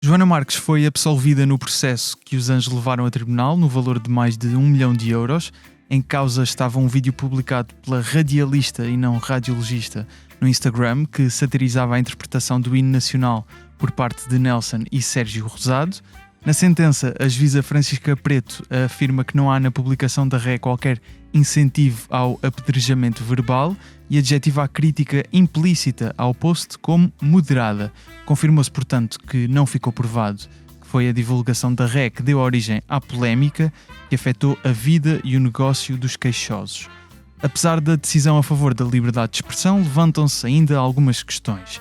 Joana Marques foi absolvida no processo que os Anjos levaram a tribunal no valor de mais de 1 milhão de euros. Em causa estava um vídeo publicado pela radialista e não radiologista no Instagram que satirizava a interpretação do hino nacional por parte de Nelson e Sérgio Rosado. Na sentença, a juíza Francisca Preto afirma que não há na publicação da ré qualquer incentivo ao apedrejamento verbal e adjetiva a crítica implícita ao post como moderada. Confirmou-se, portanto, que não ficou provado que foi a divulgação da ré que deu origem à polémica que afetou a vida e o negócio dos queixosos. Apesar da decisão a favor da liberdade de expressão, levantam-se ainda algumas questões.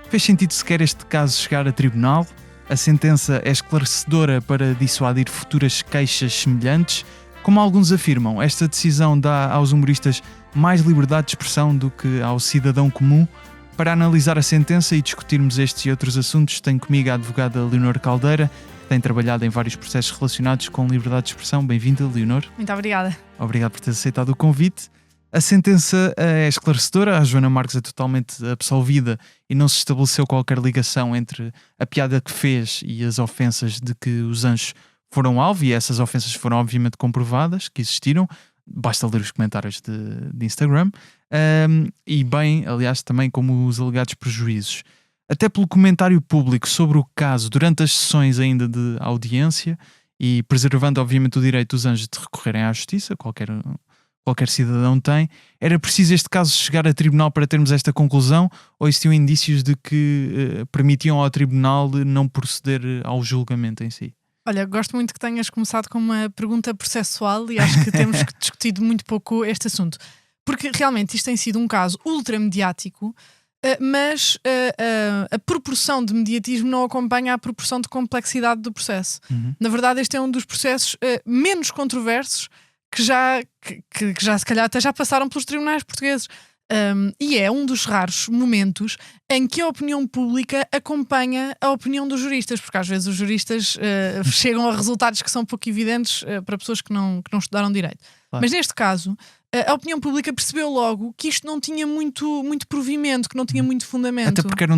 Fez sentido sequer este caso chegar a tribunal? A sentença é esclarecedora para dissuadir futuras queixas semelhantes? Como alguns afirmam, esta decisão dá aos humoristas mais liberdade de expressão do que ao cidadão comum? Para analisar a sentença e discutirmos estes e outros assuntos, tenho comigo a advogada Leonor Caldeira, que tem trabalhado em vários processos relacionados com liberdade de expressão. Bem-vinda, Leonor. Muito obrigada. Obrigado por ter aceitado o convite. A sentença é esclarecedora, a Joana Marques é totalmente absolvida e não se estabeleceu qualquer ligação entre a piada que fez e as ofensas de que os Anjos foram alvo, e essas ofensas foram obviamente comprovadas, que existiram, basta ler os comentários de Instagram, e bem, aliás, também como os alegados prejuízos. Até pelo comentário público sobre o caso durante as sessões ainda de audiência e preservando obviamente o direito dos Anjos de recorrerem à justiça, qualquer cidadão tem, era preciso este caso chegar a tribunal para termos esta conclusão, ou existiam indícios de que permitiam ao tribunal não proceder ao julgamento em si? Olha, gosto muito que tenhas começado com uma pergunta processual e acho que temos discutido muito pouco este assunto. Porque realmente isto tem sido um caso ultramediático, mas a proporção de mediatismo não acompanha a proporção de complexidade do processo. Na verdade, este é um dos processos menos controversos que já se calhar até já passaram pelos tribunais portugueses. E é um dos raros momentos em que a opinião pública acompanha a opinião dos juristas, porque às vezes os juristas chegam a resultados que são pouco evidentes para pessoas que não estudaram direito. Claro. Mas neste caso, a opinião pública percebeu logo que isto não tinha muito provimento, que não tinha muito fundamento. Até porque era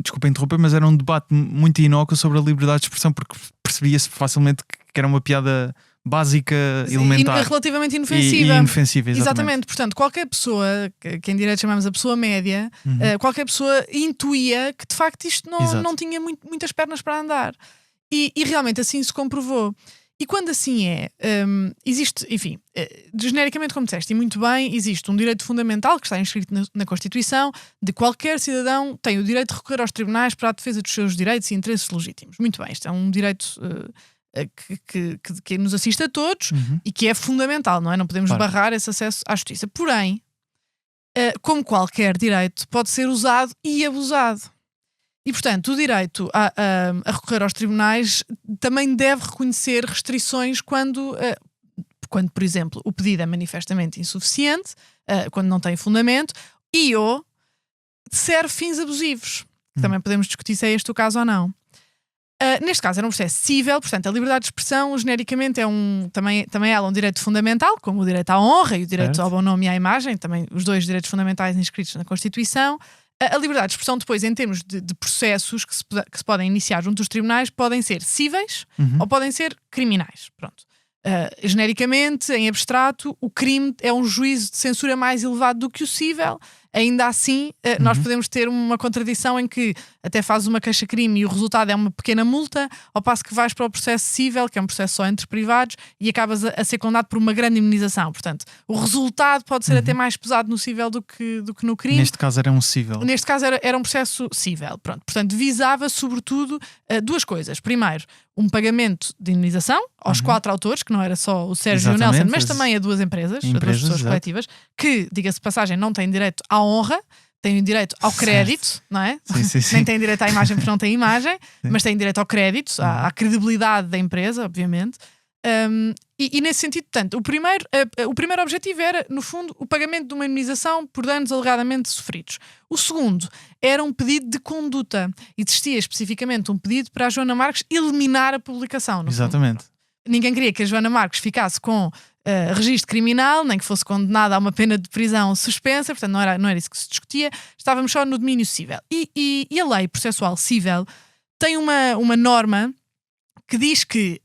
desculpa interromper, mas era um debate muito inócuo sobre a liberdade de expressão, porque percebia-se facilmente que era uma piada básica, elementar. Relativamente inofensiva. E inofensiva, exatamente. Portanto, qualquer pessoa, que em direito chamamos a pessoa média, qualquer pessoa intuía que de facto isto não tinha muitas pernas para andar. E realmente assim se comprovou. E quando assim é, existe, enfim, genericamente como disseste, e muito bem, existe um direito fundamental que está inscrito na Constituição, de qualquer cidadão tem o direito de recorrer aos tribunais para a defesa dos seus direitos e interesses legítimos. Muito bem, isto é um direito que nos assiste a todos e que é fundamental, não é? Não podemos barrar esse acesso à justiça. Porém, como qualquer direito, pode ser usado e abusado. E, portanto, o direito a recorrer aos tribunais também deve reconhecer restrições quando, por exemplo, o pedido é manifestamente insuficiente, quando não tem fundamento, ou serve fins abusivos. Também podemos discutir se é este o caso ou não. Neste caso era um processo cível, portanto a liberdade de expressão genericamente também ela é um direito fundamental, como o direito à honra e o direito ao bom nome e à imagem, também os dois direitos fundamentais inscritos na Constituição. A liberdade de expressão depois, em termos de processos que se podem iniciar junto dos tribunais, podem ser cíveis ou podem ser criminais. Pronto. Genericamente, em abstrato, o crime é um juízo de censura mais elevado do que o cível. Ainda assim, nós podemos ter uma contradição em que até fazes uma queixa-crime e o resultado é uma pequena multa, ao passo que vais para o processo cível, que é um processo só entre privados, e acabas a ser condenado por uma grande indemnização. Portanto, o resultado pode ser até mais pesado no cível do que no crime. Neste caso era um cível. Neste caso era um processo cível. Pronto. Portanto, visava sobretudo duas coisas. Primeiro, um pagamento de indemnização aos 4 autores, que não era só o Sérgio e o Nelson, mas também a duas empresas, a duas pessoas coletivas, que, diga-se de passagem, não têm direito à honra, têm direito ao crédito, não é? Sim. Nem têm direito à imagem porque não têm imagem, mas têm direito ao crédito, à credibilidade da empresa, obviamente. E nesse sentido, portanto, o primeiro objetivo era, no fundo, o pagamento de uma indemnização por danos alegadamente sofridos. O segundo era um pedido de conduta. Existia especificamente um pedido para a Joana Marques eliminar a publicação. Exatamente. Fundo. Ninguém queria que a Joana Marques ficasse com registro criminal, nem que fosse condenada a uma pena de prisão suspensa, portanto não era isso que se discutia, estávamos só no domínio cível. E a lei processual cível tem uma norma que diz que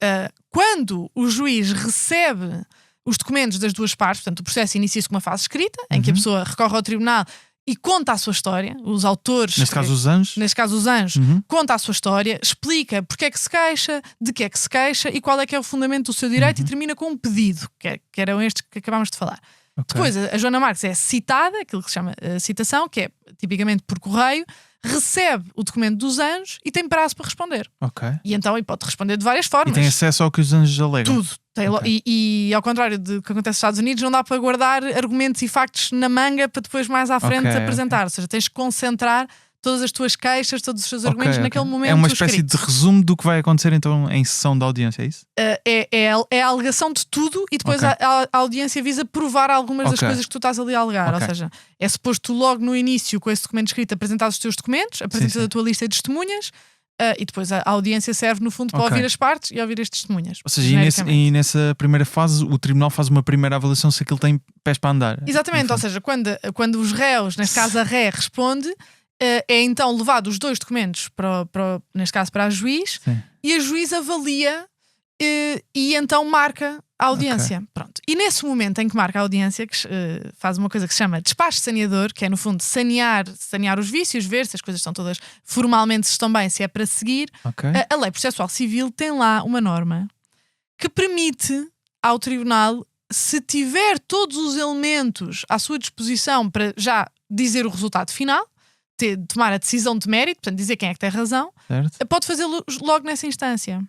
quando o juiz recebe os documentos das duas partes, portanto o processo inicia-se com uma fase escrita, em que a pessoa recorre ao tribunal e conta a sua história, os autores... Neste caso os anjos. Conta a sua história, explica porque é que se queixa, de que é que se queixa e qual é que é o fundamento do seu direito e termina com um pedido, que eram estes que acabámos de falar. Depois a Joana Marques é citada, aquilo que se chama citação, que é tipicamente por correio, recebe o documento dos anjos e tem prazo para responder. E então pode responder de várias formas. E tem acesso ao que os anjos alegam. Tudo. E ao contrário do que acontece nos Estados Unidos, não dá para guardar argumentos e factos na manga para depois mais à frente apresentar. Ou seja, tens que concentrar todas as tuas queixas, todos os teus argumentos naquele momento. É uma espécie de resumo do que vai acontecer então em sessão de audiência, é isso? É a alegação de tudo e depois a audiência visa provar algumas das coisas que tu estás ali a alegar. Ou seja, é suposto tu logo no início, com esse documento escrito, apresentar os teus documentos, apresentas a tua lista de testemunhas e depois a audiência serve no fundo para ouvir as partes e ouvir as testemunhas. Ou seja, e nessa primeira fase o tribunal faz uma primeira avaliação se aquilo tem pés para andar. Exatamente, ou seja, quando os réus, neste caso a ré, responde, é então levado os dois documentos, neste caso para a juiz, e a juiz avalia e então marca a audiência. Pronto. E nesse momento em que marca a audiência, que faz uma coisa que se chama despacho saneador, que é no fundo sanear os vícios, ver se as coisas estão todas formalmente se estão bem, se é para seguir. A lei processual civil tem lá uma norma que permite ao tribunal, se tiver todos os elementos à sua disposição para já dizer o resultado final, tomar a decisão de mérito, portanto dizer quem é que tem razão, pode fazê-lo logo nessa instância.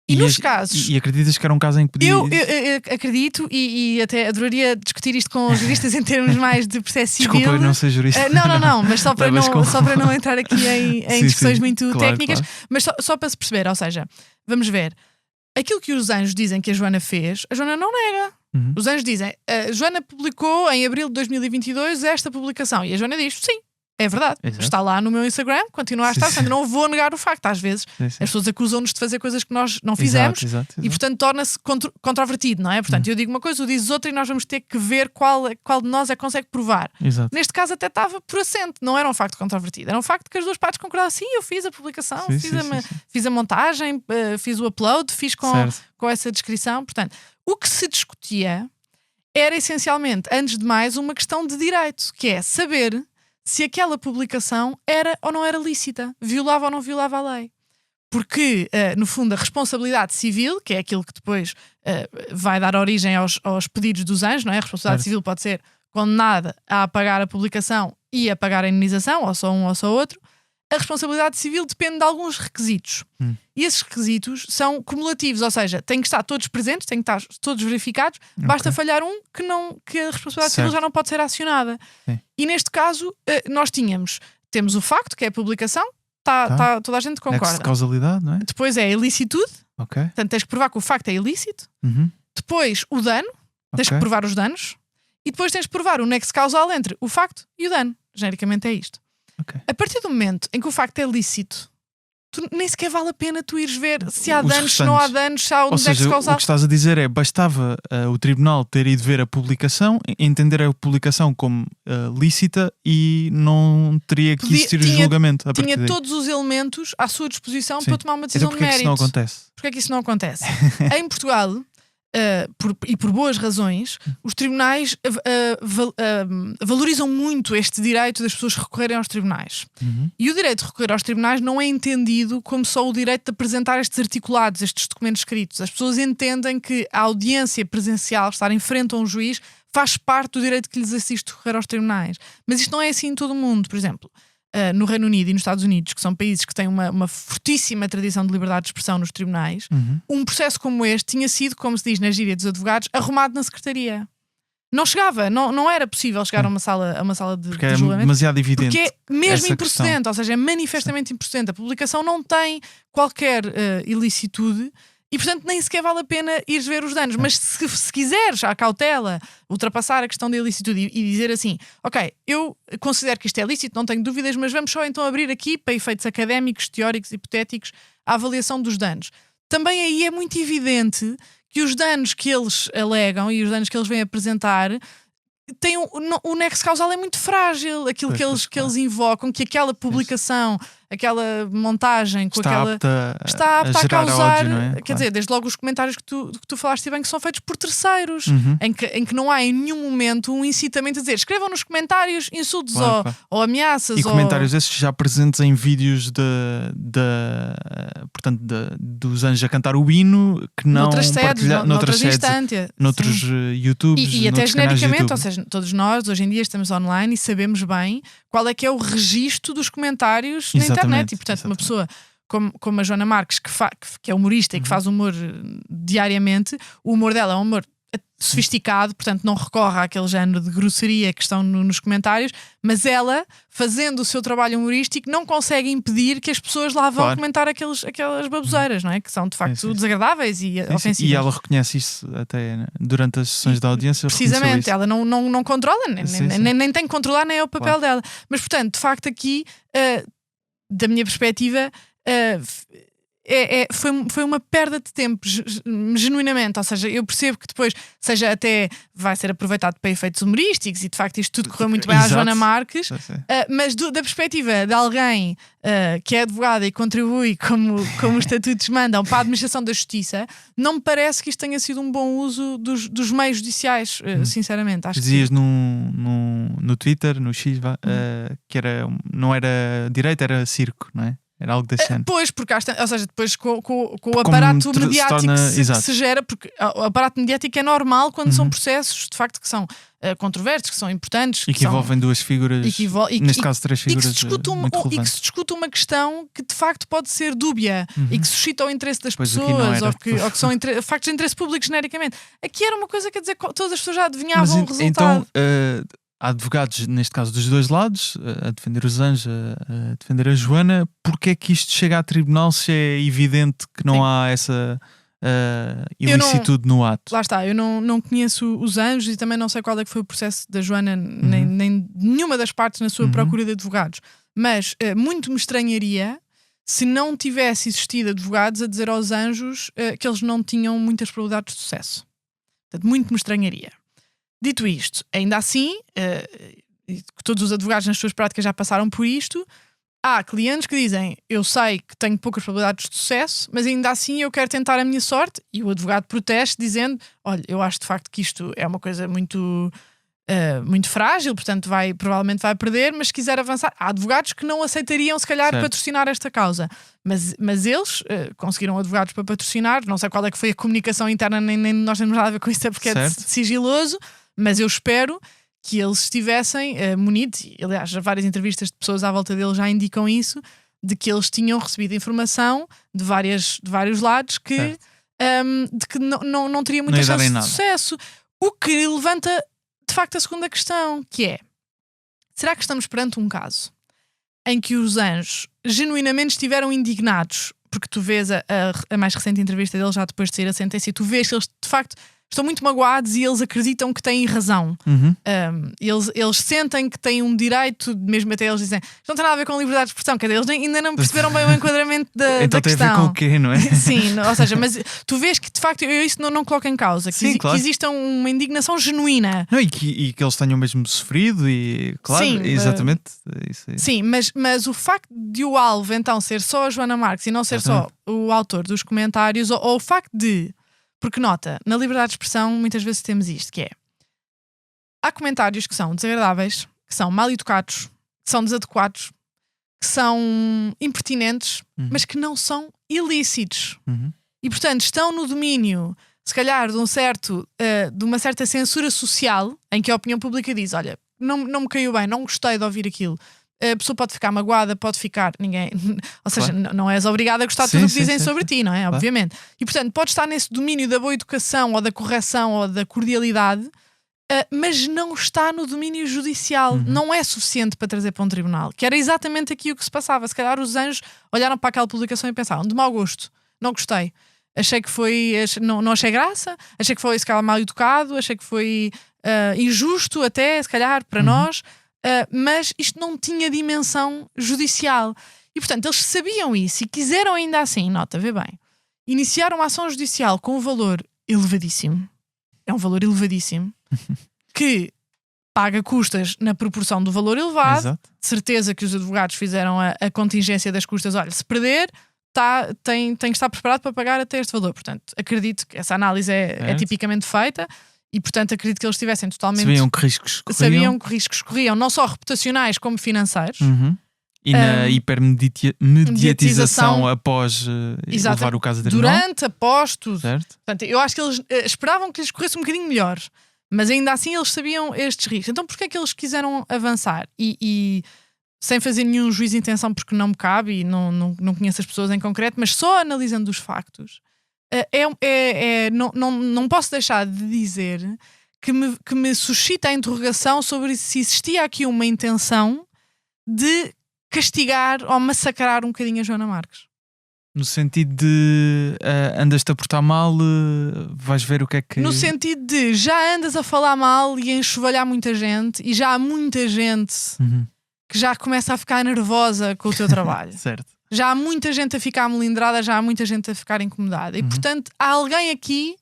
E nos casos... E acreditas que era um caso em que podia... Eu acredito e até adoraria discutir isto com os juristas em termos mais de processo civil. Desculpa, eu não sei jurista. Não, mas só para não entrar aqui em discussões muito técnicas, mas só para se perceber, ou seja, vamos ver, aquilo que os anjos dizem que a Joana fez, a Joana não nega. Os anjos dizem, a Joana publicou em abril de 2022 esta publicação, e a Joana diz, sim, é verdade, está lá no meu Instagram, continua a estar, portanto não vou negar o facto. Às vezes as pessoas acusam-nos de fazer coisas que nós não fizemos e portanto torna-se controvertido, não é? Portanto eu digo uma coisa, tu dizes outra e nós vamos ter que ver qual de nós é que consegue provar. Neste caso até estava por assente, não era um facto controvertido, era um facto que as duas partes concordavam. Sim, eu fiz a publicação, fiz a montagem, fiz o upload, fiz com essa descrição. Portanto, o que se discutia era essencialmente, antes de mais, uma questão de direito, que é saber se aquela publicação era ou não era lícita, violava ou não violava a lei. Porque, no fundo, a responsabilidade civil, que é aquilo que depois vai dar origem aos pedidos dos anjos, não é? A responsabilidade civil pode ser condenada a apagar a publicação e a pagar a indenização, ou só um ou só outro. A responsabilidade civil depende de alguns requisitos. E esses requisitos são cumulativos, ou seja, têm que estar todos presentes, têm que estar todos verificados, basta falhar um que a responsabilidade civil já não pode ser acionada. E neste caso, nós temos o facto, que é a publicação, toda a gente concorda. Nexo de causalidade, não é? Depois é a ilicitude, portanto tens que provar que o facto é ilícito. Depois o dano, tens que provar os danos. E depois tens que provar o nexo causal entre o facto e o dano. Genericamente é isto. A partir do momento em que o facto é lícito, nem sequer vale a pena tu ires ver se há danos, se não há danos, se há um nexo causal. O que estás a dizer é, bastava o tribunal ter ido ver a publicação, entender a publicação como lícita e não teria que existir o julgamento. Tinha todos os elementos à sua disposição para tomar uma decisão de mérito. Então porquê é que isso não acontece? Porquê é que isso não acontece? Em Portugal... e por boas razões, os tribunais valorizam muito este direito das pessoas recorrerem aos tribunais. E o direito de recorrer aos tribunais não é entendido como só o direito de apresentar estes articulados, estes documentos escritos. As pessoas entendem que a audiência presencial, estar em frente a um juiz, faz parte do direito que lhes assiste recorrer aos tribunais. Mas isto não é assim em todo o mundo. Por exemplo, no Reino Unido e nos Estados Unidos, que são países que têm uma fortíssima tradição de liberdade de expressão nos tribunais, um processo como este tinha sido, como se diz na gíria dos advogados, arrumado na secretaria. Não chegava, não era possível chegar a uma sala de porque julgamento. É demasiado evidente. Porque é mesmo improcedente, ou seja, é manifestamente improcedente. A publicação não tem qualquer ilicitude. E, portanto, nem sequer vale a pena ires ver os danos. Mas se quiseres, à cautela, ultrapassar a questão da ilicitude e dizer assim, ok, eu considero que isto é lícito, não tenho dúvidas, mas vamos só então abrir aqui, para efeitos académicos, teóricos, hipotéticos, a avaliação dos danos. Também aí é muito evidente que os danos que eles alegam e os danos que eles vêm apresentar o nexo causal é muito frágil. Aquilo que eles invocam, que aquela publicação aquela montagem, com está aquela. Está apta a gerar causar. ódio, não é? Quer dizer, desde logo os comentários que tu falaste bem, que são feitos por terceiros, Uhum. em que não há em nenhum momento um incitamento a dizer escrevam nos comentários insultos Claro. ou ameaças. E comentários esses já presentes em vídeos portanto, dos anjos a cantar o hino, que não noutras sedes, noutras instâncias, noutros YouTubes e até noutros canais de genericamente, YouTube. ou seja, todos nós hoje em dia estamos online e sabemos bem qual é que é o registro dos comentários na internet. E portanto, uma pessoa como a Joana Marques, que é humorista e que faz humor diariamente, o humor dela é um humor sofisticado, portanto não recorre àquele género de grosseria que estão nos comentários, mas ela, fazendo o seu trabalho humorístico, não consegue impedir que as pessoas lá vão comentar aquelas baboseiras, não é? Que são de facto desagradáveis e ofensivas. E ela reconhece isso até durante as sessões da audiência. Precisamente, ela não controla, nem tem que controlar, nem é o papel dela. Mas portanto, de facto aqui, da minha perspectiva, foi uma perda de tempo, genuinamente. Ou seja, eu percebo que depois até vai ser aproveitado para efeitos humorísticos e de facto isto tudo correu muito bem à Joana Marques, mas da perspectiva de alguém que é advogada e contribui como os estatutos mandam para a administração da justiça, não me parece que isto tenha sido um bom uso dos meios judiciais, sinceramente. Acho dizias que... no Twitter, no X, que não era direito, era circo, não é? Era algo desse género. Pois, porque ou seja, depois com o aparato mediático que se gera, porque o aparato mediático é normal quando são processos de facto que são controversos, que são importantes e que envolvem duas figuras, neste caso três figuras, e que se discute uma questão que de facto pode ser dúbia e que suscita o interesse das pessoas ou que são factos de interesse público genericamente. Aqui era uma coisa, quer dizer, todas as pessoas já adivinhavam o resultado. Então, há advogados, neste caso dos dois lados, a defender os anjos, a defender a Joana. Porque é que isto chega a tribunal se é evidente que não há essa ilicitude no ato? Lá está, eu não conheço os anjos e também não sei qual é que foi o processo da Joana, nem nenhuma das partes na sua procura de advogados. Mas muito me estranharia se não tivesse existido advogados a dizer aos anjos que eles não tinham muitas probabilidades de sucesso. Portanto, muito me estranharia. Dito isto, ainda assim, todos os advogados nas suas práticas já passaram por isto. Há clientes que dizem, eu sei que tenho poucas probabilidades de sucesso, mas ainda assim eu quero tentar a minha sorte, e o advogado proteste dizendo, olha, eu acho de facto que isto é uma coisa muito frágil, portanto provavelmente vai perder, mas se quiser avançar, há advogados que não aceitariam se calhar patrocinar esta causa, mas eles conseguiram advogados para patrocinar. Não sei qual é que foi a comunicação interna, nem nós temos nada a ver com isso, é porque é sigiloso. Mas eu espero que eles estivessem munidos, e aliás, várias entrevistas de pessoas à volta deles já indicam isso, de que eles tinham recebido informação de vários lados de que não teria muita chance de sucesso. O que levanta de facto a segunda questão, que é: será que estamos perante um caso em que os anjos genuinamente estiveram indignados? Porque tu vês a mais recente entrevista deles já depois de sair a sentença e tu vês que eles de facto estão muito magoados e eles acreditam que têm razão. Eles sentem que têm um direito, mesmo até eles dizem, isto não tem nada a ver com liberdade de expressão, quer dizer, eles ainda não perceberam bem o enquadramento da então questão. Tem a ver com o quê, não é? Sim, ou seja, mas tu vês que de facto eu isso não coloco em causa, que exista uma indignação genuína. Não, e que eles tenham mesmo sofrido e, claro, exatamente. Isso aí. Sim, mas o facto de o alvo então ser só a Joana Marques e não ser só o autor dos comentários, ou o facto de... Porque nota, na liberdade de expressão muitas vezes temos isto, que é: há comentários que são desagradáveis, que são mal educados, que são desadequados, que são impertinentes, mas que não são ilícitos. E portanto estão no domínio, se calhar, de uma certa censura social, em que a opinião pública diz, olha, não me caiu bem, não gostei de ouvir aquilo. A pessoa pode ficar magoada, pode ficar ou seja, não és obrigada a gostar de tudo o que dizem sobre ti, não é? Claro. Obviamente. E portanto pode estar nesse domínio da boa educação ou da correção ou da cordialidade, mas não está no domínio judicial. Não é suficiente para trazer para um tribunal. Que era exatamente aqui o que se passava. Se calhar os anjos olharam para aquela publicação e pensaram, de mau gosto, não gostei, achei que foi, não achei graça, achei que foi se calhar mal educado, achei que foi injusto até, se calhar, para nós. Mas isto não tinha dimensão judicial e portanto eles sabiam isso e quiseram ainda assim, nota, vê bem, iniciaram uma ação judicial com um valor elevadíssimo, é um valor elevadíssimo que paga custas na proporção do valor elevado. Exato. De certeza que os advogados fizeram a contingência das custas. Olha, se perder, tem que estar preparado para pagar até este valor. Portanto, acredito que essa análise é tipicamente feita e, portanto, acredito que eles estivessem totalmente... Sabiam que riscos corriam. Não só reputacionais como financeiros. E na hipermediatização após levar o caso a tribunal. Durante, após tudo. Certo. Portanto, eu acho que eles esperavam que lhes corresse um bocadinho melhor, mas ainda assim eles sabiam estes riscos. Então porquê é que eles quiseram avançar? E sem fazer nenhum juízo de intenção, porque não me cabe e não conheço as pessoas em concreto, mas só analisando os factos, não posso deixar de dizer que me suscita a interrogação sobre se existia aqui uma intenção de castigar ou massacrar um bocadinho a Joana Marques. No sentido de andas-te a portar mal, vais ver o que é que... No sentido de já andas a falar mal e a enxovalhar muita gente e já há muita gente que já começa a ficar nervosa com o teu trabalho. Certo. Já há muita gente a ficar melindrada, já há muita gente a ficar incomodada. E portanto há alguém aqui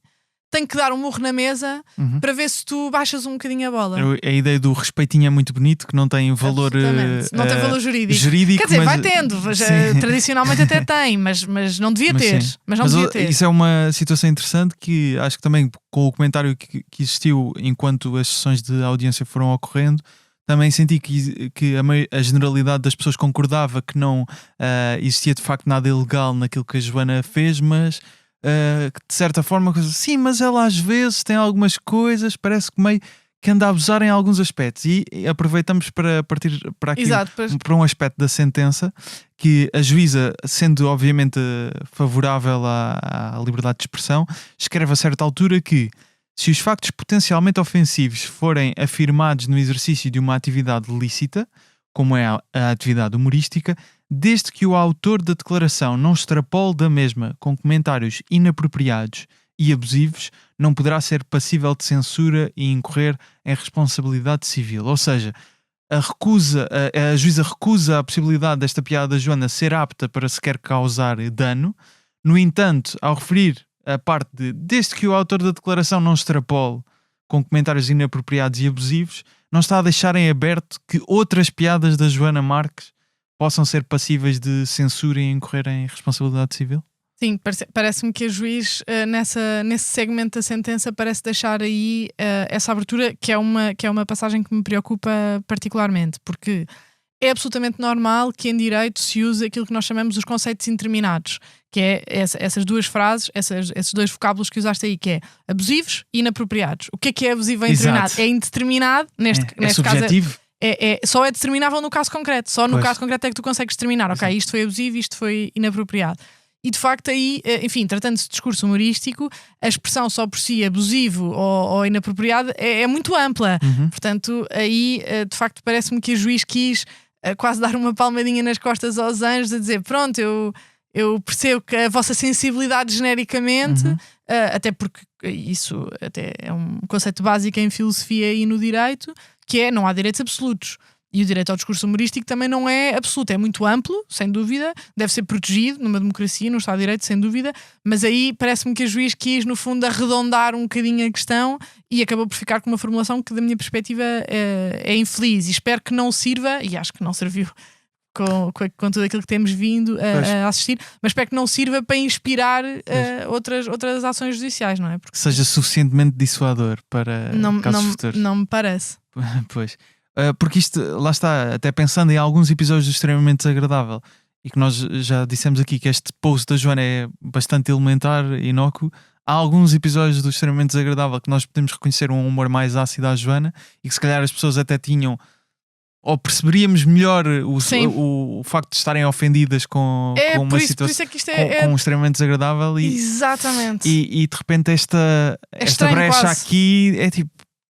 tem que dar um murro na mesa para ver se tu baixas um bocadinho a bola. A ideia do respeitinho é muito bonito, que não tem valor... não tem valor jurídico. Quer dizer, vai tendo. Tradicionalmente até tem, mas não devia ter. Mas devia ter. Isso é uma situação interessante que acho que também com o comentário que existiu enquanto as sessões de audiência foram ocorrendo, também senti que a generalidade das pessoas concordava que não existia de facto nada ilegal naquilo que a Joana fez, mas... de certa forma, sim, mas ela às vezes tem algumas coisas, parece que meio que anda a abusar em alguns aspectos, e aproveitamos para partir para aqui. Exato, para um aspecto da sentença, que a juíza, sendo obviamente favorável à liberdade de expressão, escreve a certa altura que se os factos potencialmente ofensivos forem afirmados no exercício de uma atividade lícita, como é a atividade humorística, desde que o autor da declaração não extrapole da mesma com comentários inapropriados e abusivos, não poderá ser passível de censura e incorrer em responsabilidade civil. Ou seja, a juíza recusa a possibilidade desta piada da Joana ser apta para sequer causar dano. No entanto, ao referir a parte de desde que o autor da declaração não extrapole com comentários inapropriados e abusivos, não está a deixar em aberto que outras piadas da Joana Marques possam ser passíveis de censura e incorrer em responsabilidade civil? Sim, parece-me que a juiz nesse segmento da sentença parece deixar aí essa abertura, que é uma passagem que me preocupa particularmente, porque é absolutamente normal que em direito se use aquilo que nós chamamos os conceitos indeterminados, que é essas duas frases, esses dois vocábulos que usaste aí, que é abusivos e inapropriados. O que é abusivo e indeterminado? Exato. É indeterminado, neste subjetivo. Caso só é determinável no caso concreto. Só no caso concreto é que tu consegues determinar, ok, isto foi abusivo, isto foi inapropriado. E de facto aí, enfim, tratando-se de discurso humorístico, a expressão só por si abusivo ou inapropriado é muito ampla. Portanto, aí de facto parece-me que o juiz quis quase dar uma palmadinha nas costas aos anjos, a dizer, pronto, eu percebo que a vossa sensibilidade genericamente, até porque isso até é um conceito básico em filosofia e no direito, que é, não há direitos absolutos. E o direito ao discurso humorístico também não é absoluto, é muito amplo, sem dúvida, deve ser protegido numa democracia, no Estado de Direito, sem dúvida, mas aí parece-me que a juiz quis, no fundo, arredondar um bocadinho a questão e acabou por ficar com uma formulação que, da minha perspectiva, é infeliz, e espero que não sirva, e acho que não serviu com tudo aquilo que temos vindo a assistir, mas espero que não sirva para inspirar outras ações judiciais, não é? Porque seja suficientemente dissuador para casos futuros. Não me parece. Pois. Porque isto, lá está, até pensando em alguns episódios do Extremamente Desagradável, e que nós já dissemos aqui que este post da Joana é bastante elementar, inócuo, há alguns episódios do Extremamente Desagradável que nós podemos reconhecer um humor mais ácido à Joana, e que se calhar as pessoas até tinham, ou perceberíamos melhor o facto de estarem ofendidas com uma situação, com um Extremamente Desagradável, exatamente. E de repente esta brecha quase aqui é tipo,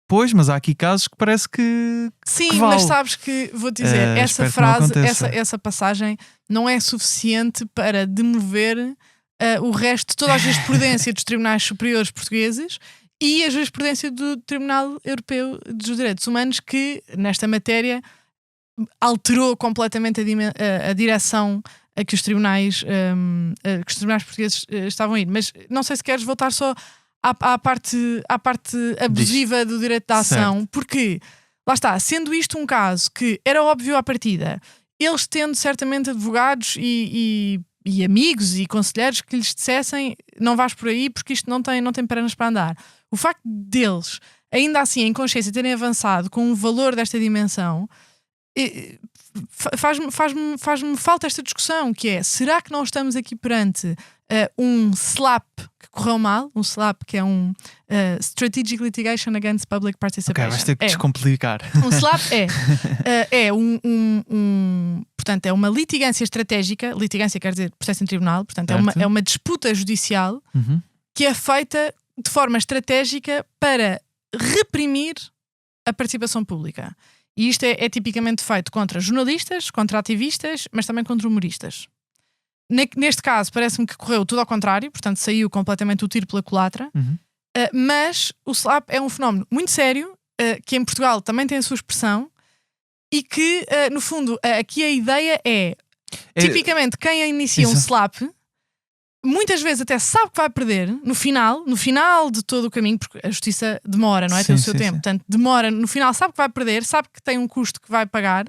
pois, mas há aqui casos que parece que sim, que vale. Mas sabes que, vou-te dizer, essa frase, essa passagem não é suficiente para demover o resto de toda a jurisprudência dos tribunais superiores portugueses e a jurisprudência do Tribunal Europeu dos Direitos Humanos, que nesta matéria alterou completamente a direção a que os tribunais portugueses estavam a ir. Mas não sei se queres voltar só à parte abusiva do direito da ação, porque lá está, sendo isto um caso que era óbvio à partida, eles tendo certamente advogados e amigos e conselheiros que lhes dissessem não vais por aí porque isto não tem pernas para andar. O facto deles, ainda assim, em consciência, terem avançado com um valor desta dimensão, faz-me falta esta discussão, que é, será que não estamos aqui perante um SLAP que correu mal? Um SLAP que é um Strategic Litigation Against Public Participation. Ok, vais ter que descomplicar. Um SLAP portanto, é uma litigância estratégica. Litigância quer dizer processo em tribunal. Portanto, é uma disputa judicial que é feita de forma estratégica para reprimir a participação pública. E isto é tipicamente feito contra jornalistas, contra ativistas, mas também contra humoristas. Neste caso, parece-me que correu tudo ao contrário, portanto, saiu completamente o tiro pela culatra. Mas o SLAP é um fenómeno muito sério, que em Portugal também tem a sua expressão, e que, no fundo, aqui a ideia é tipicamente quem inicia um SLAP muitas vezes até sabe que vai perder no final de todo o caminho, porque a justiça demora, não é? Tem o seu tempo. Portanto, demora, no final sabe que vai perder, sabe que tem um custo que vai pagar,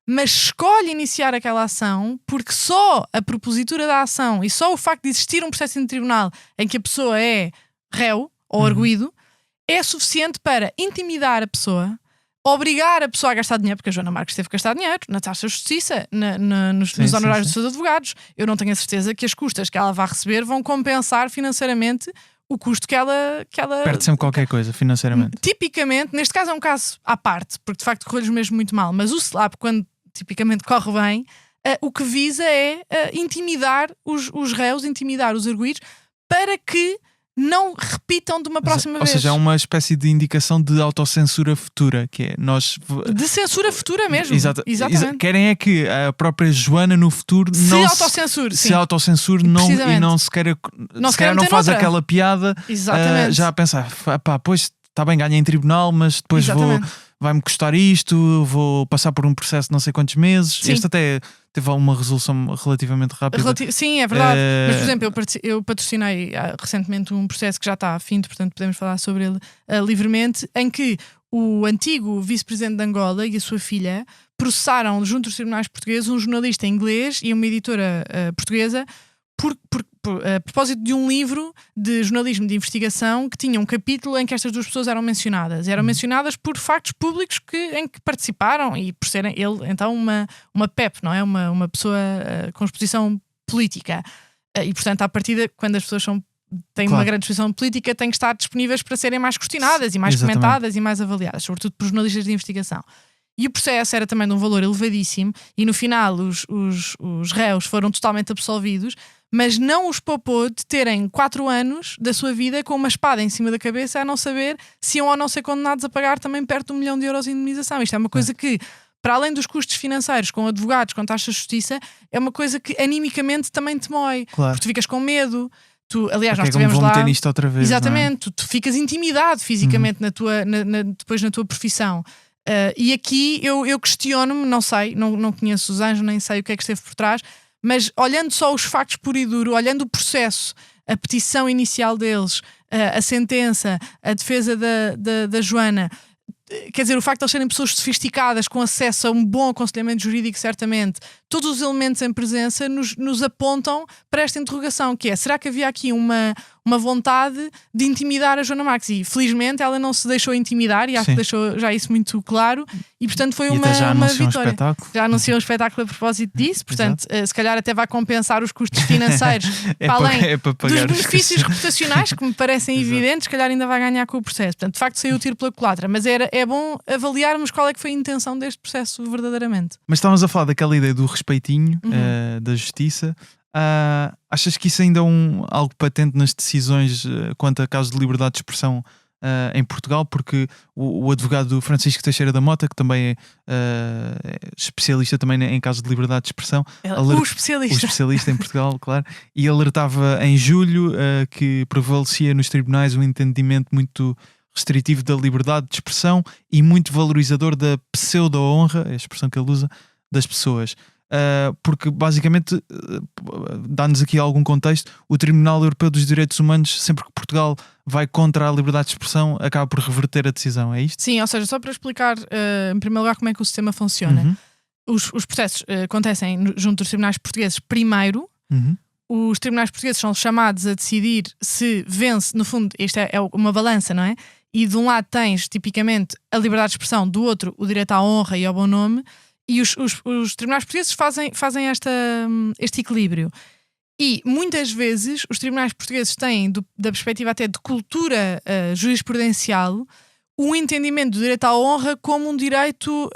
mas escolhe iniciar aquela ação porque só a propositura da ação e só o facto de existir um processo em tribunal em que a pessoa é réu ou arguido é suficiente para intimidar a pessoa, obrigar a pessoa a gastar dinheiro, porque a Joana Marques teve que gastar dinheiro na taxa de justiça, nos honorários dos seus advogados. Eu não tenho a certeza que as custas que ela vai receber vão compensar financeiramente o custo que ela perde sempre qualquer coisa financeiramente. Tipicamente, neste caso é um caso à parte, porque de facto correu-lhes mesmo muito mal, mas o SLAP, quando tipicamente corre bem, o que visa é intimidar os réus, intimidar os arguidos, para que não repitam de uma próxima vez. Ou seja, é uma espécie de indicação de autocensura futura, que é nós... De censura futura mesmo. Exatamente. Querem é que a própria Joana no futuro se autocensure e não se queira não faz noutra. Aquela piada já a pensar, pois está bem, ganha em tribunal, mas depois vai-me custar isto, vou passar por um processo de não sei quantos meses. Este até teve uma resolução relativamente rápida. Sim, é verdade. Mas, por exemplo, eu patrocinei recentemente um processo que já está a fim, portanto podemos falar sobre ele livremente, em que o antigo vice-presidente de Angola e a sua filha processaram junto aos tribunais portugueses um jornalista inglês e uma editora portuguesa a propósito de um livro de jornalismo de investigação que tinha um capítulo em que estas duas pessoas eram mencionadas. Eram mencionadas por factos públicos em que participaram e por serem ele, então, uma PEP, não é? Uma pessoa com exposição política. E, portanto, à partida, quando as pessoas têm uma grande exposição política, têm que estar disponíveis para serem mais questionadas e mais comentadas e mais avaliadas, sobretudo por jornalistas de investigação. E o processo era também de um valor elevadíssimo e no final os réus foram totalmente absolvidos, mas não os poupou de terem 4 anos da sua vida com uma espada em cima da cabeça a não saber se iam ou não ser condenados a pagar também perto de €1 milhão de indemnização. Isto é uma coisa que, para além dos custos financeiros com advogados, com taxas de justiça, é uma coisa que animicamente também te mói, porque tu ficas com medo. Aliás, nós estivemos lá. Meter nisto outra vez, exatamente, tu ficas intimidado fisicamente depois na tua profissão. E aqui eu questiono-me, não sei, não conheço os anjos, nem sei o que é que esteve por trás, mas olhando só os factos puro e duro, olhando o processo, a petição inicial deles, a sentença, a defesa da Joana, quer dizer, o facto de eles serem pessoas sofisticadas com acesso a um bom aconselhamento jurídico, certamente, todos os elementos em presença nos apontam para esta interrogação, que é, será que havia aqui uma vontade de intimidar a Joana Marques? E felizmente ela não se deixou intimidar e acho que deixou já isso muito claro e portanto foi uma vitória. Já anunciou um espetáculo a propósito disso, portanto se calhar até vai compensar os custos financeiros para além dos benefícios reputacionais que me parecem evidentes, se calhar ainda vai ganhar com o processo. Portanto, de facto saiu o tiro pela culatra, mas é bom avaliarmos qual é que foi a intenção deste processo verdadeiramente. Mas estávamos a falar daquela ideia do respeitinho da justiça. Achas que isso ainda é algo patente nas decisões quanto a casos de liberdade de expressão em Portugal? Porque o advogado Francisco Teixeira da Mota, que também é especialista também em casos de liberdade de expressão, o especialista em Portugal, claro, e alertava em julho que prevalecia nos tribunais um entendimento muito restritivo da liberdade de expressão e muito valorizador da pseudo-honra, é a expressão que ele usa, das pessoas. porque basicamente dá-nos aqui algum contexto. O Tribunal Europeu dos Direitos Humanos, sempre que Portugal vai contra a liberdade de expressão, acaba por reverter a decisão, é isto? Sim, ou seja, só para explicar em primeiro lugar como é que o sistema funciona. Os processos acontecem junto dos tribunais portugueses primeiro. Os tribunais portugueses são chamados a decidir se vence, no fundo, isto é uma balança, não é? E de um lado tens, tipicamente, a liberdade de expressão, do outro, o direito à honra e ao bom nome, e os tribunais portugueses fazem este equilíbrio. E, muitas vezes, os tribunais portugueses têm, da perspectiva até de cultura jurisprudencial, um entendimento do direito à honra como um direito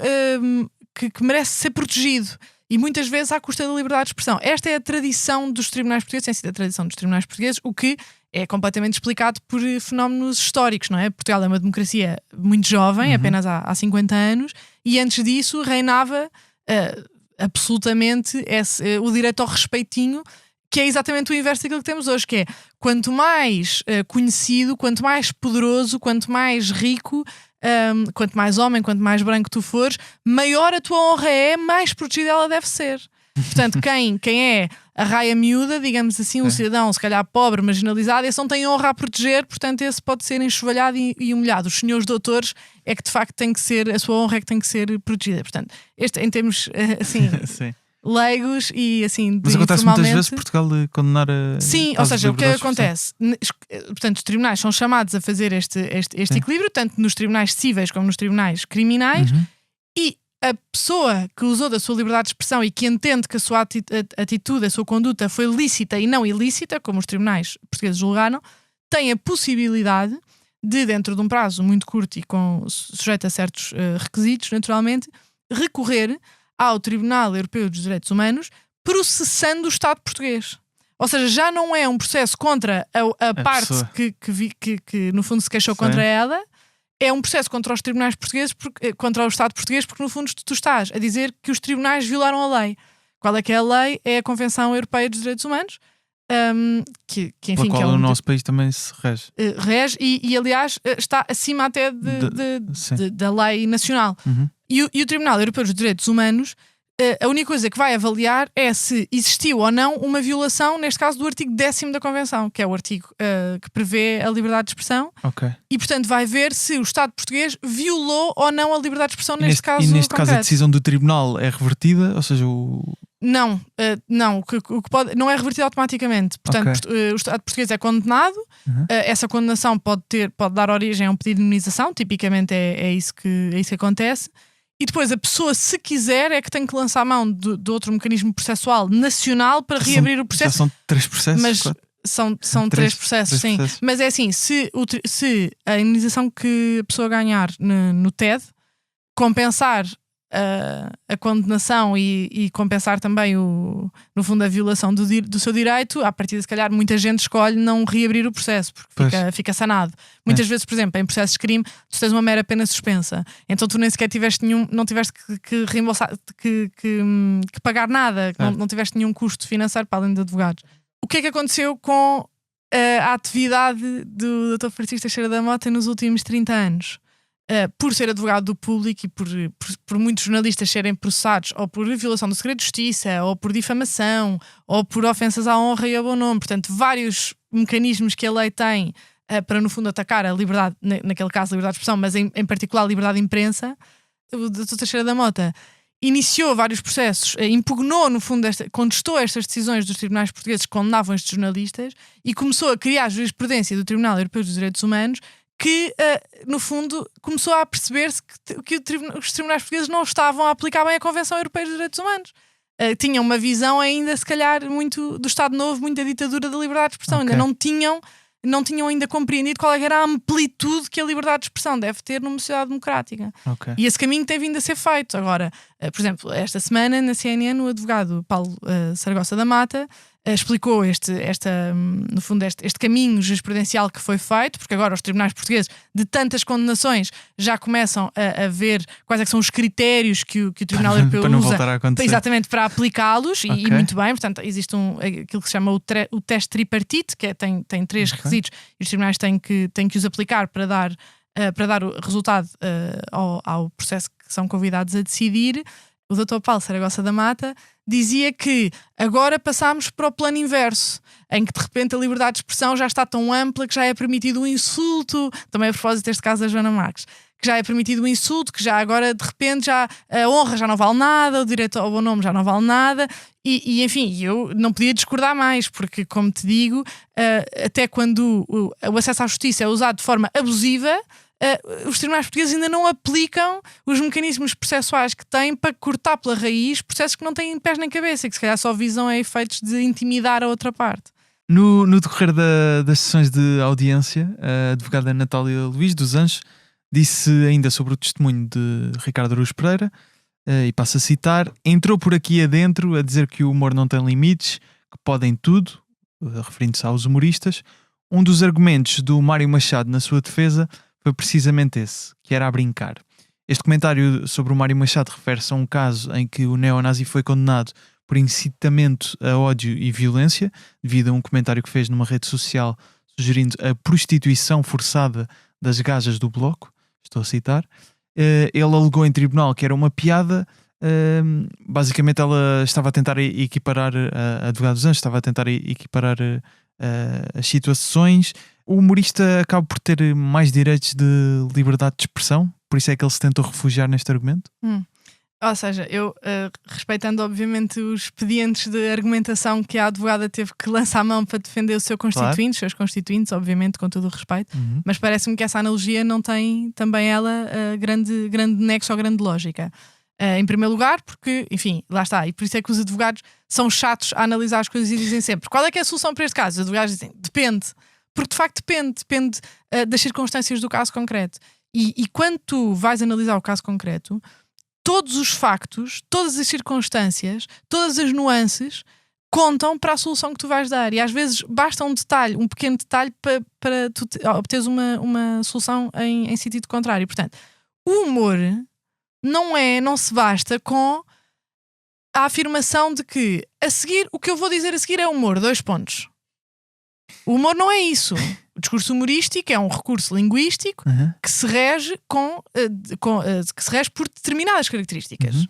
que merece ser protegido. E muitas vezes à custa da liberdade de expressão. Esta é a tradição dos tribunais portugueses, tem sido a tradição dos tribunais portugueses, o que é completamente explicado por fenómenos históricos, não é? Portugal é uma democracia muito jovem, apenas há 50 anos, e antes disso reinava absolutamente o direito ao respeitinho, que é exatamente o inverso daquilo que temos hoje, que é quanto mais conhecido, quanto mais poderoso, quanto mais rico, quanto mais homem, quanto mais branco tu fores, maior a tua honra é, mais protegida ela deve ser. Portanto, quem é a raia miúda, digamos assim, um cidadão se calhar pobre, marginalizado, esse não tem honra a proteger, portanto esse pode ser enxovalhado e humilhado. Os senhores doutores é que de facto tem que ser, a sua honra é que tem que ser protegida. Portanto, este em termos assim leigos e assim mas acontece muitas vezes Portugal condenar a... Sim, ou seja, o que acontece? Portanto, os tribunais são chamados a fazer este equilíbrio, tanto nos tribunais cíveis como nos tribunais criminais, e a pessoa que usou da sua liberdade de expressão e que entende que a sua atitude, a sua conduta foi lícita e não ilícita, como os tribunais portugueses julgaram, tem a possibilidade de, dentro de um prazo muito curto e sujeito a certos requisitos, naturalmente, recorrer ao Tribunal Europeu dos Direitos Humanos processando o Estado português. Ou seja, já não é um processo contra a parte que no fundo se queixou contra ela, é um processo contra os tribunais portugueses, contra o Estado português, porque no fundo tu estás a dizer que os tribunais violaram a lei. Qual é que é a lei? É a Convenção Europeia dos Direitos Humanos, que enfim, qual que é o nosso país também se rege. Rege e aliás está acima até da lei nacional. E o Tribunal Europeu dos Direitos Humanos, a única coisa que vai avaliar é se existiu ou não uma violação, neste caso do artigo 10º da Convenção, que é o artigo que prevê a liberdade de expressão. E portanto vai ver se o Estado português violou ou não a liberdade de expressão neste caso. E neste caso a decisão do Tribunal é revertida? Ou seja, Não, o que pode, não é revertido automaticamente. Portanto, o Estado português é condenado, essa condenação pode dar origem a um pedido de indemnização, tipicamente é isso que acontece. E depois a pessoa, se quiser, é que tem que lançar a mão de outro mecanismo processual nacional para reabrir o processo. Já são 3 processos? Mas são 3 processos, sim. Mas é assim, se a indemnização que a pessoa ganhar no TED compensar a condenação e compensar também no fundo a violação do seu direito, a partir de se calhar muita gente escolhe não reabrir o processo porque fica sanado. Muitas vezes, por exemplo, em processos de crime tu tens uma mera pena suspensa, então tu nem sequer não tiveste que reembolsar, que pagar nada, não tiveste nenhum custo financeiro para além de advogados. O que é que aconteceu com a atividade do Dr. Francisco Teixeira da Mota nos últimos 30 anos? Por ser advogado do público e por muitos jornalistas serem processados ou por violação do segredo de justiça, ou por difamação, ou por ofensas à honra e ao bom nome, portanto vários mecanismos que a lei tem para no fundo atacar a liberdade, naquele caso a liberdade de expressão, mas em particular a liberdade de imprensa, o Dr. Teixeira da Mota iniciou vários processos, impugnou no fundo, contestou estas decisões dos tribunais portugueses que condenavam estes jornalistas e começou a criar a jurisprudência do Tribunal Europeu dos Direitos Humanos, que, no fundo, começou a perceber-se que os tribunais portugueses não estavam a aplicar bem a Convenção Europeia dos Direitos Humanos. Tinham uma visão ainda, se calhar, muito do Estado Novo, muito da ditadura da liberdade de expressão. Ainda não tinham ainda compreendido qual era a amplitude que a liberdade de expressão deve ter numa sociedade democrática. E esse caminho tem vindo a ser feito. Agora, por exemplo, esta semana, na CNN, o advogado Paulo Saragossa da Mata explicou no fundo este caminho jurisprudencial que foi feito, porque agora os tribunais portugueses, de tantas condenações, já começam a ver quais é que são os critérios que o Tribunal Europeu para não usa voltar a acontecer. Exatamente para aplicá-los, e muito bem. Portanto, existe aquilo que se chama o teste tripartite, que tem 3 requisitos, e os tribunais têm que os aplicar para dar o resultado ao processo que são convidados a decidir. o Dr. Paulo Saragossa da Mata, dizia que agora passámos para o plano inverso, em que de repente a liberdade de expressão já está tão ampla que já é permitido um insulto, também a propósito deste caso da Joana Marques, que já é permitido um insulto, que já agora de repente já a honra já não vale nada, o direito ao bom nome já não vale nada, e enfim, eu não podia discordar mais, porque como te digo, até quando o acesso à justiça é usado de forma abusiva, os tribunais portugueses ainda não aplicam os mecanismos processuais que têm para cortar pela raiz processos que não têm pés nem cabeça e que se calhar só visam a efeitos de intimidar a outra parte. No decorrer das sessões de audiência, a advogada Natália Luís dos Anjos disse ainda sobre o testemunho de Ricardo Araújo Pereira, e passo a citar: entrou por aqui adentro a dizer que o humor não tem limites, que podem tudo, referindo-se aos humoristas. Um dos argumentos do Mário Machado na sua defesa foi precisamente esse, que era a brincar. Este comentário sobre o Mário Machado refere-se a um caso em que o neonazi foi condenado por incitamento a ódio e violência, devido a um comentário que fez numa rede social sugerindo a prostituição forçada das gajas do Bloco. Estou a citar. Ele alegou em tribunal que era uma piada. Basicamente ela estava a tentar equiparar, a advogada dos Anjos estava a tentar equiparar as situações. O humorista acaba por ter mais direitos de liberdade de expressão, por isso é que ele se tentou refugiar neste argumento. Ou seja, eu, respeitando obviamente os expedientes de argumentação que a advogada teve que lançar a mão para defender o seu constituinte, claro, os seus constituintes, obviamente, com todo o respeito, mas parece-me que essa analogia não tem também ela grande nexo ou grande lógica. Em primeiro lugar, porque, enfim, lá está, e por isso é que os advogados são chatos a analisar as coisas e dizem sempre: qual é que é a solução para este caso? Os advogados dizem: depende, porque de facto depende das circunstâncias do caso concreto. E quando tu vais analisar o caso concreto, todos os factos, todas as circunstâncias, todas as nuances contam para a solução que tu vais dar. E às vezes basta um detalhe, um pequeno detalhe para tu obteres uma solução em sentido contrário. Portanto, o humor não se basta com a afirmação de que a seguir, o que eu vou dizer a seguir é humor, 2 pontos. O humor não é isso. O discurso humorístico é um recurso linguístico que se rege que se rege por determinadas características.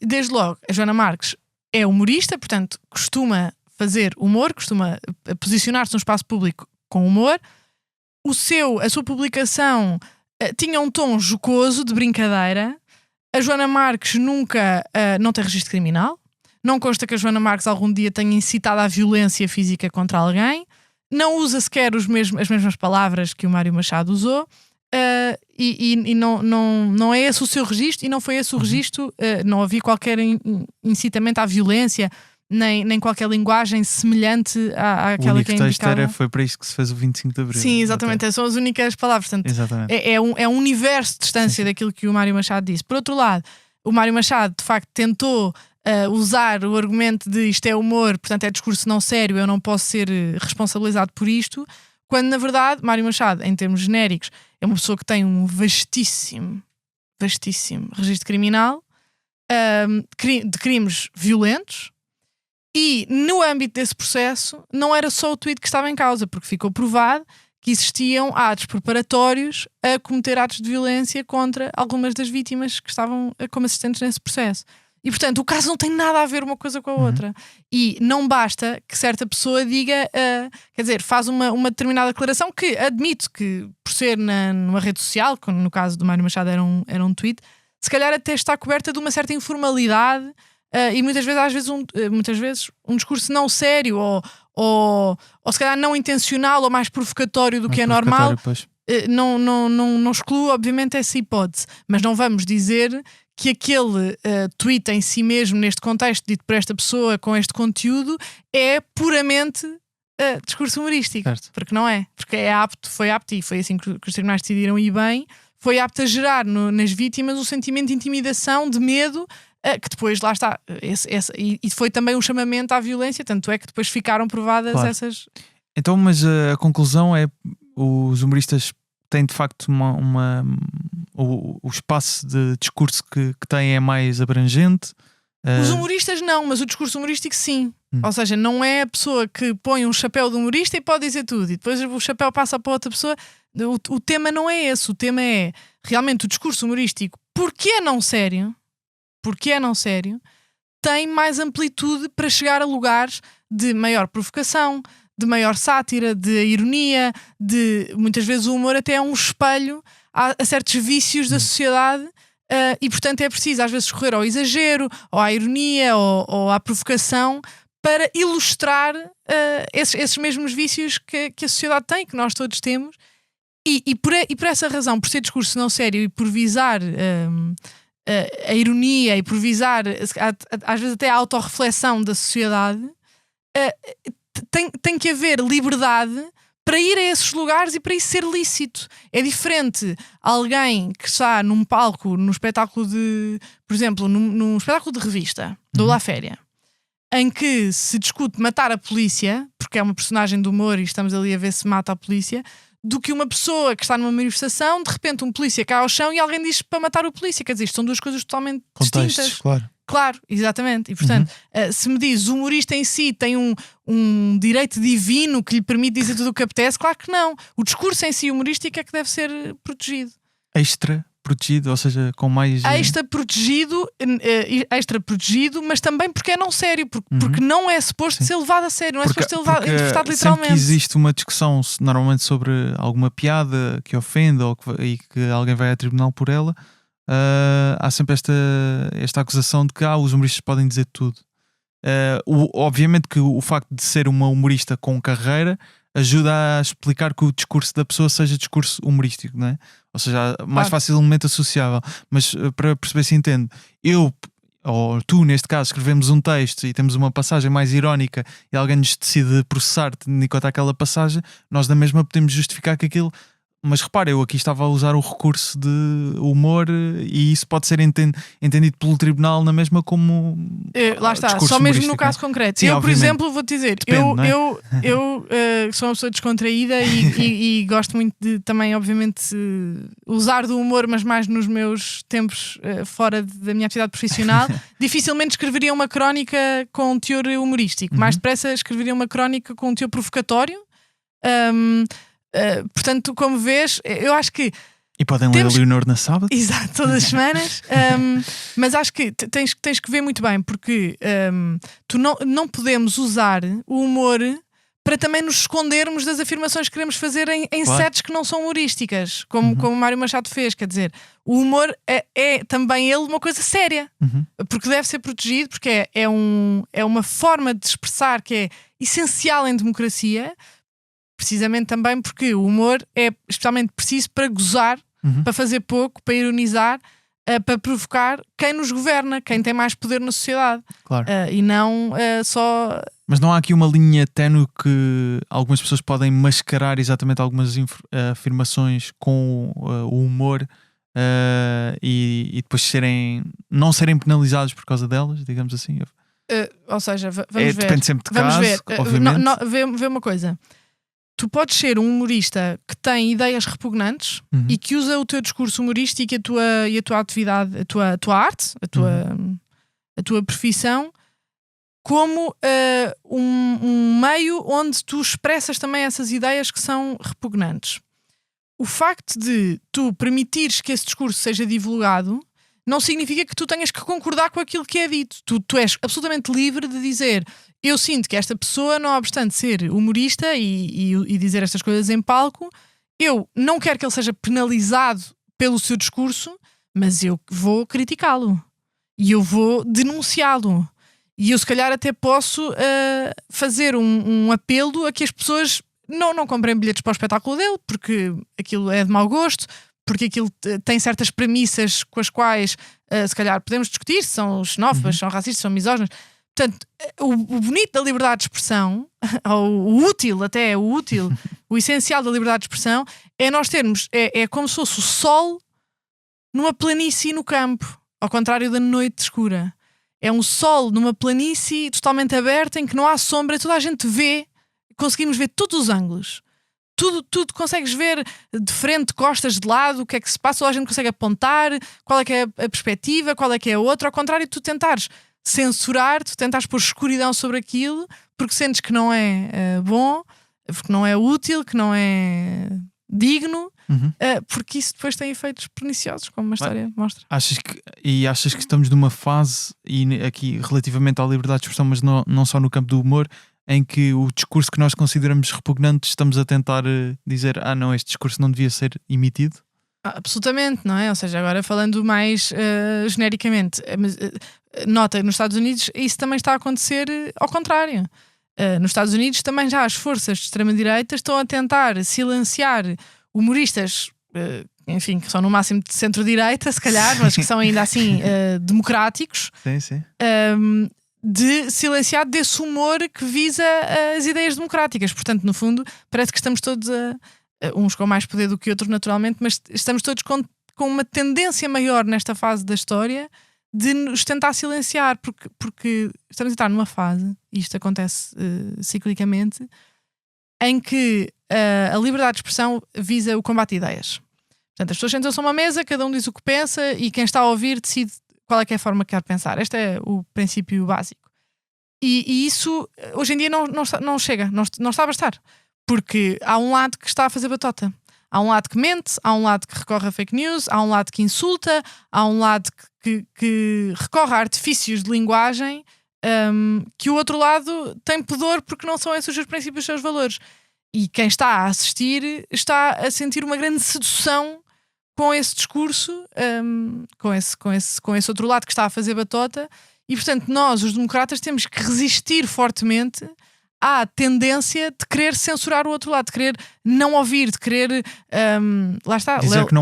Desde logo, a Joana Marques é humorista, portanto, costuma fazer humor, costuma posicionar-se no espaço público com humor. A sua publicação tinha um tom jocoso, de brincadeira. A Joana Marques nunca não tem registro criminal. Não consta que a Joana Marques algum dia tenha incitado à violência física contra alguém. Não usa sequer as mesmas palavras que o Mário Machado usou. E não é esse o seu registro, e não foi esse o registro. Não havia qualquer incitamento à violência, nem qualquer linguagem semelhante àquela que é indicada. Foi para isso que se fez o 25 de Abril. Sim, exatamente. São as únicas palavras. Portanto, é um universo de distância daquilo que o Mário Machado disse. Por outro lado, o Mário Machado, de facto, tentou usar o argumento de isto é humor, portanto é discurso não sério, eu não posso ser responsabilizado por isto, quando na verdade Mário Machado, em termos genéricos, é uma pessoa que tem um vastíssimo registro criminal, de crimes violentos, e no âmbito desse processo não era só o tweet que estava em causa, porque ficou provado que existiam atos preparatórios a cometer atos de violência contra algumas das vítimas que estavam como assistentes nesse processo. E, portanto, o caso não tem nada a ver uma coisa com a outra. E não basta que certa pessoa diga, quer dizer, faz uma determinada declaração que admito que, por ser numa rede social, como no caso do Mário Machado era um tweet, se calhar até está coberta de uma certa informalidade e muitas vezes um discurso não sério ou se calhar não intencional ou mais provocatório do que é normal. Não excluo, obviamente, essa hipótese. Mas não vamos dizer que aquele tweet em si mesmo, neste contexto dito por esta pessoa, com este conteúdo, é puramente discurso humorístico. Certo. Porque não é. Porque foi apto, e foi assim que os tribunais decidiram ir bem, foi apto a gerar nas vítimas um sentimento de intimidação, de medo, que depois, lá está, e foi também um chamamento à violência, tanto é que depois ficaram provadas essas... Então, mas a conclusão é: os humoristas têm de facto o espaço de discurso que têm é mais abrangente. Os humoristas não, mas o discurso humorístico sim. Ou seja, não é a pessoa que põe um chapéu de humorista e pode dizer tudo e depois o chapéu passa para outra pessoa. O tema não é esse. O tema é realmente o discurso humorístico. Porque é não sério? porque é não sério, tem mais amplitude para chegar a lugares de maior provocação, de maior sátira, de ironia, muitas vezes o humor até é um espelho a certos vícios da sociedade, e portanto é preciso às vezes recorrer ao exagero, ou à ironia, ou à provocação, para ilustrar esses mesmos vícios que a sociedade tem, que nós todos temos, e por essa razão, por ser discurso não sério e por visar a ironia e por visar às vezes até a autorreflexão da sociedade, tem que haver liberdade para ir a esses lugares e para isso ser lícito. É diferente alguém que está num palco, num espetáculo por exemplo, num espetáculo de revista do La Féria, em que se discute matar a polícia, porque é uma personagem de humor e estamos ali a ver se mata a polícia, do que uma pessoa que está numa manifestação, de repente um polícia cai ao chão e alguém diz para matar o polícia. Quer dizer, isto são duas coisas totalmente distintas. Claro, exatamente. E portanto, se me diz o humorista em si tem um direito divino que lhe permite dizer tudo o que apetece, claro que não. O discurso em si humorístico é que deve ser protegido. Extra protegido, ou seja, com mais... Extra protegido, mas também porque é não sério, porque não é suposto ser levado a sério, não é suposto ser interpretado literalmente. Sempre que existe uma discussão normalmente sobre alguma piada que ofenda e que alguém vai a tribunal por ela, há sempre esta acusação de que os humoristas podem dizer tudo. Obviamente que o facto de ser uma humorista com carreira ajuda a explicar que o discurso da pessoa seja discurso humorístico, não é? Ou seja, mais facilmente associável. Mas para perceber se entende, eu ou tu, neste caso, escrevemos um texto e temos uma passagem mais irónica e alguém nos decide processar tendo em conta aquela passagem, nós da mesma podemos justificar que aquilo... Mas repara, eu aqui estava a usar o recurso de humor e isso pode ser entendido pelo tribunal na mesma como... lá está, só mesmo no caso concreto. Sim, eu, por exemplo, vou-te dizer, depende, eu sou uma pessoa descontraída e gosto muito de também, obviamente, usar do humor, mas mais nos meus tempos fora da minha atividade profissional. Dificilmente escreveria uma crónica com um teor humorístico. Mais depressa escreveria uma crónica com um teor provocatório. Portanto, como vês, eu acho que... E podem ler a Leonor na sábado? Exato, todas as semanas. Mas acho que tens que ver muito bem, porque tu não podemos usar o humor para também nos escondermos das afirmações que queremos fazer em sets que não são humorísticas, como o Mário Machado fez. Quer dizer, o humor é também ele uma coisa séria, porque deve ser protegido, porque é uma forma de expressar que é essencial em democracia. Precisamente também porque o humor é especialmente preciso para gozar, para fazer pouco, para ironizar, para provocar quem nos governa, quem tem mais poder na sociedade. Claro. E não só... Mas não há aqui uma linha ténue que algumas pessoas podem mascarar exatamente algumas afirmações com o humor e depois não serem penalizados por causa delas, digamos assim? Ou seja, vamos ver. Depende sempre de caso, obviamente. Vê uma coisa. Tu podes ser um humorista que tem ideias repugnantes e que usa o teu discurso humorístico e a tua atividade, a tua arte, a tua profissão, como um meio onde tu expressas também essas ideias que são repugnantes. O facto de tu permitires que esse discurso seja divulgado não significa que tu tenhas que concordar com aquilo que é dito. Tu és absolutamente livre de dizer: eu sinto que esta pessoa, não obstante ser humorista e dizer estas coisas em palco, eu não quero que ele seja penalizado pelo seu discurso, mas eu vou criticá-lo e eu vou denunciá-lo. E eu se calhar até posso fazer um apelo a que as pessoas não comprem bilhetes para o espetáculo dele, porque aquilo é de mau gosto, porque aquilo tem certas premissas com as quais se calhar podemos discutir se são xenófobas, são racistas, são misóginas. Portanto, o bonito da liberdade de expressão, ou o útil, o essencial da liberdade de expressão é nós termos, é como se fosse o sol numa planície no campo, ao contrário da noite escura. É um sol numa planície totalmente aberta em que não há sombra, toda a gente vê, conseguimos ver todos os ângulos. Tudo consegues ver de frente, costas, de lado, o que é que se passa, toda a gente consegue apontar, qual é que é a perspectiva, qual é que é a outra, ao contrário de tu tentares censurar, tu tentares pôr escuridão sobre aquilo, porque sentes que não é bom, porque não é útil, que não é digno, porque isso depois tem efeitos perniciosos, como uma história mostra. Achas que estamos numa fase, e aqui relativamente à liberdade de expressão, mas não só no campo do humor, em que o discurso que nós consideramos repugnante estamos a tentar dizer, não, este discurso não devia ser emitido? Absolutamente, não é? Ou seja, agora falando mais genericamente, nota, nos Estados Unidos isso também está a acontecer ao contrário. Nos Estados Unidos também já as forças de extrema-direita estão a tentar silenciar humoristas, enfim, que são no máximo de centro-direita, se calhar, mas que são ainda assim democráticos. Sim. De silenciar desse humor que visa as ideias democráticas. Portanto, no fundo, parece que estamos todos uns com mais poder do que outros, naturalmente, mas estamos todos com uma tendência maior nesta fase da história de nos tentar silenciar, porque estamos a estar numa fase, e isto acontece ciclicamente, em que a liberdade de expressão visa o combate de ideias. Portanto, as pessoas sentam-se a uma mesa, cada um diz o que pensa e quem está a ouvir decide qual é que é a forma que quer pensar. Este é o princípio básico. E isso, hoje em dia, não chega, não está a bastar. Porque há um lado que está a fazer batota. Há um lado que mente, há um lado que recorre a fake news, há um lado que insulta, há um lado que recorre a artifícios de linguagem que o outro lado tem pudor porque não são esses os seus princípios e os seus valores. E quem está a assistir está a sentir uma grande sedução com esse discurso, com esse outro lado que está a fazer batota, e portanto nós, os democratas, temos que resistir fortemente à tendência de querer censurar o outro lado, de querer não ouvir, de querer lá está, dizer que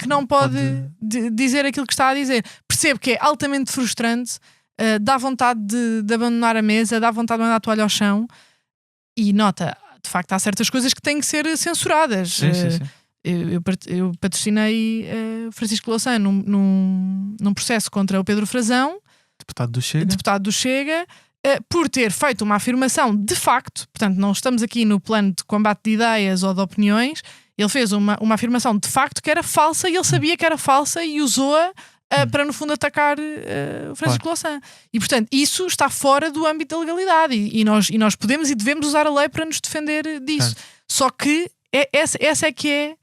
não pode dizer aquilo que está a dizer. Percebo que é altamente frustrante, dá vontade de abandonar a mesa, dá vontade de mandar a toalha ao chão, e nota, de facto há certas coisas que têm que ser censuradas. Sim. Eu patrocinei Francisco Louçã num processo contra o Pedro Frazão, deputado do Chega, por ter feito uma afirmação de facto. Portanto, não estamos aqui no plano de combate de ideias ou de opiniões. Ele fez uma afirmação de facto que era falsa, e ele sabia que era falsa e usou-a para no fundo atacar o Francisco Louçã. E portanto isso está fora do âmbito da legalidade, e nós podemos e devemos usar a lei para nos defender disso. Só que essa é que é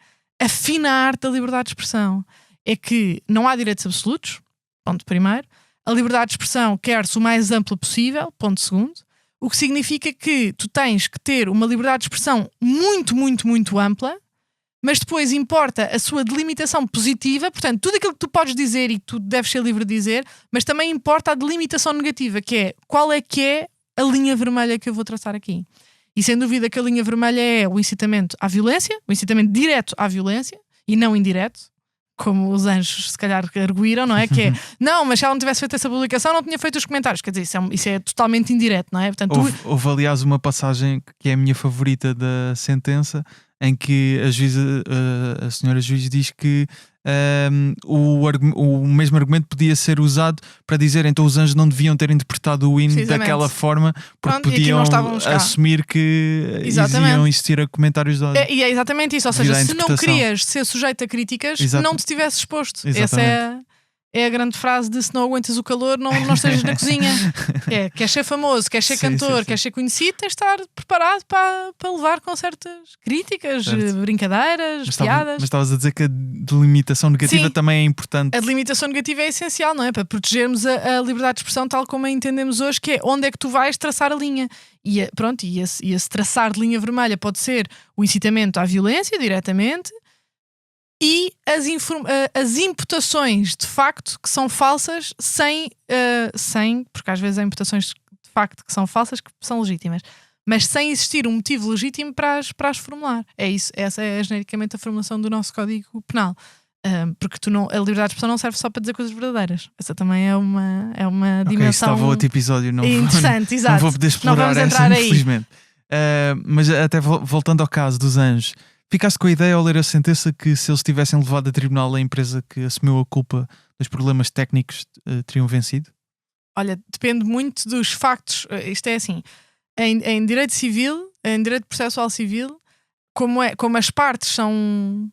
a fina arte da liberdade de expressão. É que não há direitos absolutos, ponto primeiro. A liberdade de expressão quer-se o mais ampla possível, ponto segundo. O que significa que tu tens que ter uma liberdade de expressão muito, muito, muito ampla, mas depois importa a sua delimitação positiva. Portanto, tudo aquilo que tu podes dizer e que tu deves ser livre de dizer, mas também importa a delimitação negativa, que é qual é que é a linha vermelha que eu vou traçar aqui. E sem dúvida que a linha vermelha é o incitamento à violência, o incitamento direto à violência e não indireto, como os anjos se calhar arguíram, não é? Que é, não, mas se ela não tivesse feito essa publicação não tinha feito os comentários. Quer dizer, isso é totalmente indireto, não é? Portanto, houve aliás uma passagem que é a minha favorita da sentença, em que a senhora juiz diz que o mesmo argumento podia ser usado para dizer então os anjos não deviam ter interpretado o hino daquela forma, porque podiam assumir que iam existir comentários de ódio. E é exatamente isso, ou seja, se não querias ser sujeito a críticas, não te tivesse exposto. Essa é a grande frase de: se não aguentas o calor, não estejas na cozinha. Queres ser famoso, queres ser cantor, queres ser conhecido, tens de estar preparado para levar com certas críticas, brincadeiras, piadas. Mas estavas a dizer que a delimitação negativa também é importante. A delimitação negativa é essencial, não é? Para protegermos a liberdade de expressão tal como a entendemos hoje, que é onde é que tu vais traçar a linha. E esse traçar de linha vermelha pode ser o incitamento à violência diretamente, e as imputações de facto que são falsas sem, porque às vezes há imputações de facto que são falsas que são legítimas, mas sem existir um motivo legítimo para as formular. É isso, essa é genericamente a formulação do nosso Código Penal. Porque a liberdade de expressão não serve só para dizer coisas verdadeiras. Essa também é uma dimensão. Estava outro episódio, interessante, exato. Não vou poder explorar essa, infelizmente. Mas até voltando ao caso dos anjos, ficaste com a ideia ao ler a sentença que se eles tivessem levado a tribunal a empresa que assumiu a culpa dos problemas técnicos teriam vencido? Olha, depende muito dos factos. Isto é assim, em direito civil, em direito processual civil, como as partes são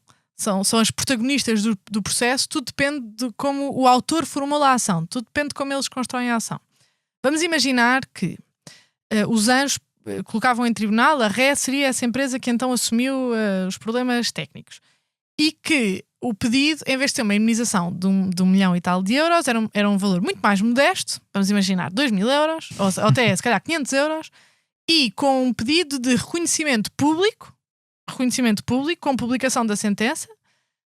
as protagonistas do processo, tudo depende de como o autor formula a ação, tudo depende de como eles constroem a ação. Vamos imaginar que os anjos colocavam em tribunal, a RE seria essa empresa que então assumiu os problemas técnicos. E que o pedido, em vez de ter uma indemnização de 1 milhão e tal de euros, era um valor muito mais modesto, vamos imaginar 2.000 euros, ou até se calhar 500 euros, e com um pedido de reconhecimento público, com publicação da sentença,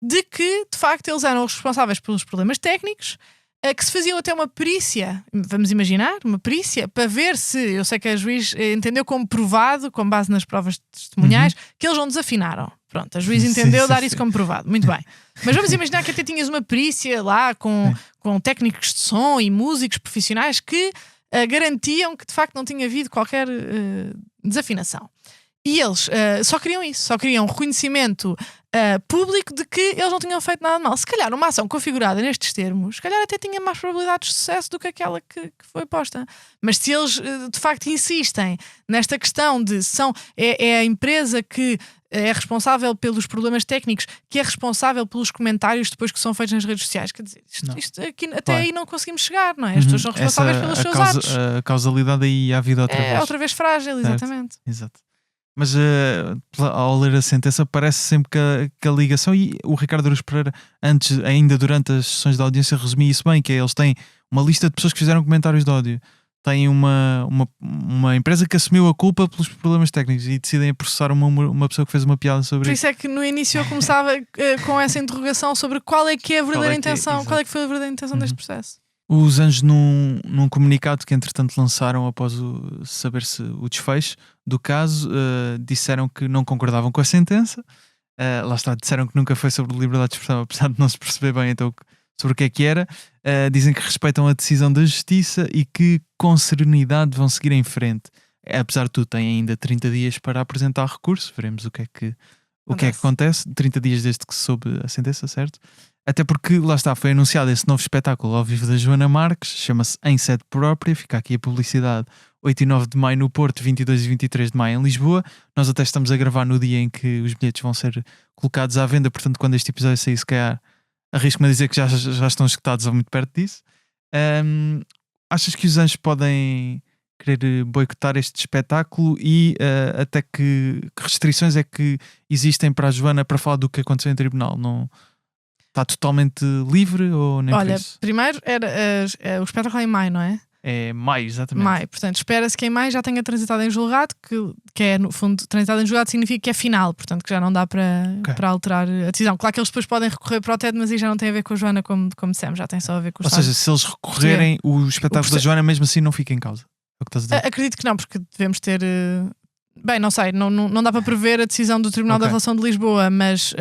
de que, de facto, eles eram os responsáveis pelos problemas técnicos, que se faziam até uma perícia, vamos imaginar, uma perícia, para ver se, eu sei que a juiz entendeu como provado, com base nas provas testemunhais, que eles não desafinaram. Pronto, a juiz entendeu dar isso como provado. Muito bem. Mas vamos imaginar que até tinhas uma perícia lá com técnicos de som e músicos profissionais que garantiam que de facto não tinha havido qualquer desafinação. E eles só queriam isso, só queriam reconhecimento público de que eles não tinham feito nada de mal. Se calhar uma ação configurada nestes termos, se calhar até tinha mais probabilidades de sucesso do que aquela que foi posta. Mas se eles de facto insistem nesta questão de é a empresa que é responsável pelos problemas técnicos, que é responsável pelos comentários depois que são feitos nas redes sociais, quer dizer, isto aqui, até aí não conseguimos chegar, não é? As pessoas são responsáveis pelos seus atos. A causalidade aí há vida outra vez. É outra vez frágil, exatamente. Exato. Mas ao ler a sentença parece sempre que a ligação, e o Ricardo Araújo Pereira ainda durante as sessões de audiência resumia isso bem, que é, eles têm uma lista de pessoas que fizeram comentários de ódio, têm uma empresa que assumiu a culpa pelos problemas técnicos e decidem processar uma pessoa que fez uma piada sobre isso. Por isso é que no início eu começava com essa interrogação sobre qual é que é a verdadeira intenção, qual é que foi a verdadeira intenção deste processo. Os Anjos, num comunicado que entretanto lançaram após saber-se o desfecho do caso, disseram que não concordavam com a sentença. Lá está, disseram que nunca foi sobre liberdade de expressão, apesar de não se perceber bem então sobre o que era. Dizem que respeitam a decisão da justiça e que com serenidade vão seguir em frente. Apesar de tudo, têm ainda 30 dias para apresentar recurso. Veremos o que é que acontece. 30 dias desde que se soube a sentença, certo? Até porque, lá está, foi anunciado esse novo espetáculo ao vivo da Joana Marques, chama-se Em Sede Própria, fica aqui a publicidade, 8 e 9 de maio no Porto, 22 e 23 de maio em Lisboa. Nós até estamos a gravar no dia em que os bilhetes vão ser colocados à venda, portanto quando este episódio sair, se calhar, arrisco-me a dizer que já estão escutados ou muito perto disso. Achas que os Anjos podem querer boicotar este espetáculo e até que restrições é que existem para a Joana para falar do que aconteceu em tribunal? Não... Está totalmente livre ou nem por isso? Olha, primeiro o espetáculo é em maio, não é? É maio, exatamente. Maio, portanto, espera-se que em maio já tenha transitado em julgado, que é, no fundo, transitado em julgado significa que é final, portanto, que já não dá para alterar a decisão. Claro que eles depois podem recorrer para o TED, mas aí já não tem a ver com a Joana, como dissemos, já tem só a ver com o Ou seja, se eles recorrerem, o espetáculo da Joana mesmo assim não fica em causa. É o que estás a dizer? Acredito que não, porque devemos ter... Bem, não sei, não dá para prever a decisão do Tribunal da Relação de Lisboa, mas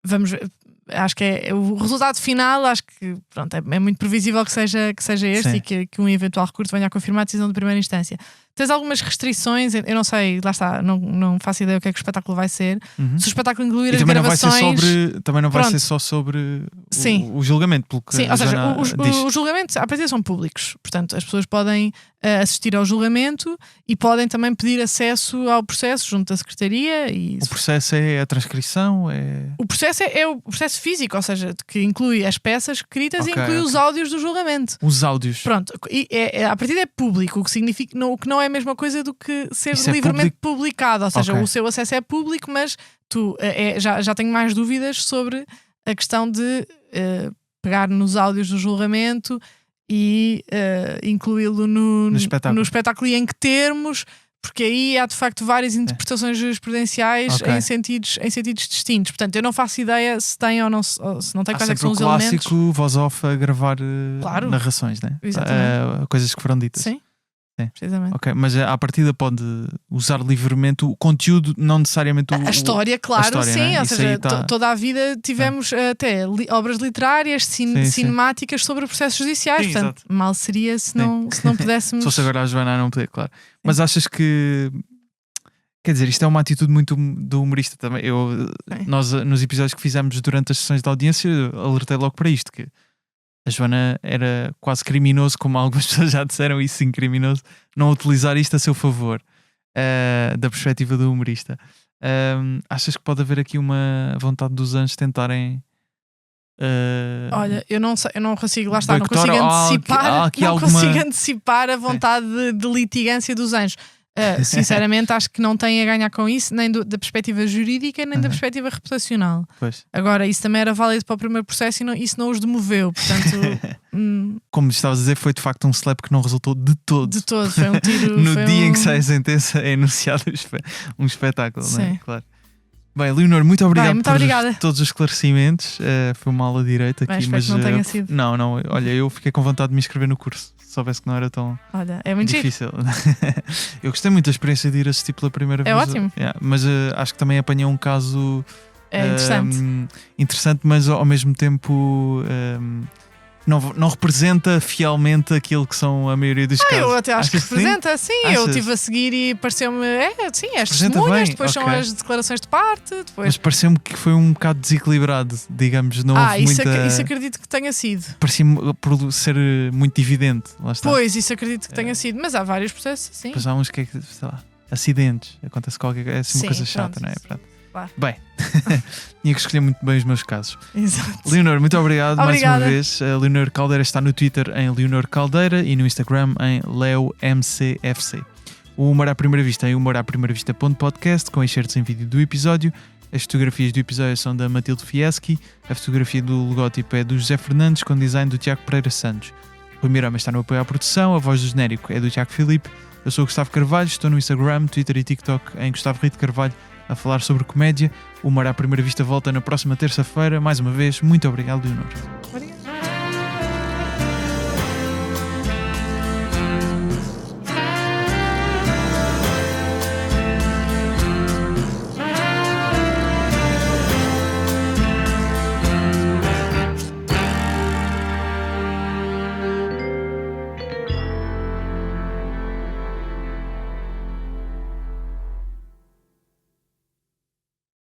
vamos ver. Acho que é o resultado final, acho que pronto, é muito previsível que seja este. Sim. E que um eventual recurso venha a confirmar a decisão de primeira instância. Tens algumas restrições, eu não sei, lá está, não faço ideia o que é que o espetáculo vai ser. Se o espetáculo incluir as gravações... Também não vai ser só sobre o julgamento, pelo que sim, ou seja, os julgamentos à partida são públicos, portanto as pessoas podem assistir ao julgamento e podem também pedir acesso ao processo junto da Secretaria. O processo é a transcrição? O processo é o processo físico, ou seja, que inclui as peças escritas e inclui os áudios do julgamento. Os áudios. Pronto, e à partida é público, o que significa o que não é a mesma coisa do que ser Isso livremente publicado, ou seja, o seu acesso é público, mas tu já tenho mais dúvidas sobre a questão de pegar nos áudios do julgamento e incluí-lo no espetáculo e em que termos, porque aí há de facto várias interpretações jurisprudenciais em sentidos distintos. Portanto, eu não faço ideia se tem ou se não tem, quais é que são os elementos. Há sempre o clássico voz off a gravar narrações, né? Coisas que foram ditas. Sim. Sim. Precisamente. Ok, mas à partida pode usar livremente o conteúdo, não necessariamente a história, claro, a história, sim, né? Ou seja, toda a vida tivemos até obras literárias, cinemáticas sobre processos judiciais, sim, portanto, mal seria se não pudéssemos. Se fosse agora a Joana a não poder, claro. Sim. Mas achas que, quer dizer, isto é uma atitude muito do humorista também. Nós, nos episódios que fizemos durante as sessões de audiência, alertei logo para isto, que a Joana era quase criminoso, como algumas pessoas já disseram, e sim, criminoso, não utilizar isto a seu favor, da perspectiva do humorista. Achas que pode haver aqui uma vontade dos Anjos tentarem... Olha, eu não sei, eu não consigo, lá está, não consigo antecipar, consigo antecipar a vontade de litigância dos Anjos. Sinceramente, acho que não tem a ganhar com isso, nem da perspectiva jurídica, nem da perspectiva reputacional. Pois. Agora, isso também era válido para o primeiro processo e isso não os demoveu. Portanto, como estavas a dizer, foi de facto um slap que não resultou de todo. De todo, foi um tiro. No dia em que sai a sentença, é anunciado um espetáculo, não é? Claro. Bem, Leonor, muito obrigado por todos os esclarecimentos. Foi uma aula de direito aqui, mas não tenha sido. Não, olha, eu fiquei com vontade de me inscrever no curso. Se soubesse que não era tão é muito difícil. Eu gostei muito da experiência de ir assistir pela primeira vez. É ótimo. Mas acho que também apanhei um caso interessante, mas ao mesmo tempo não representa fielmente aquilo que são a maioria dos casos. Eu até acho que representa, sim. Eu estive a seguir e pareceu-me, as testemunhas, depois são as declarações de parte. Depois... Mas pareceu-me que foi um bocado desequilibrado, digamos. Não houve isso acredito que tenha sido. Parecia-me por ser muito evidente. Lá está. Pois, isso acredito que tenha sido. Mas há vários processos, sim. Pois há uns que, sei lá, acidentes, acontece qualquer coisa, é assim uma coisa chata, não é? Claro. Bem, tinha que escolher muito bem os meus casos. Exato. Leonor, muito obrigado mais uma vez. A Leonor Caldeira está no Twitter em Leonor Caldeira e no Instagram em LeoMCFC. O Humor à Primeira Vista em humoraprimeiravista.podcast, com excertos em vídeo do episódio. As fotografias do episódio são da Matilde Fieschi. A fotografia do logótipo é do José Fernandes, com design do Tiago Pereira Santos. O Mirama está no apoio à produção. A voz do genérico é do Tiago Filipe. Eu sou o Gustavo Carvalho, estou no Instagram, Twitter e TikTok em Gustavo Rito Carvalho, a falar sobre comédia. O Humor à Primeira Vista volta na próxima terça-feira. Mais uma vez, muito obrigado, Leonor. Obrigado.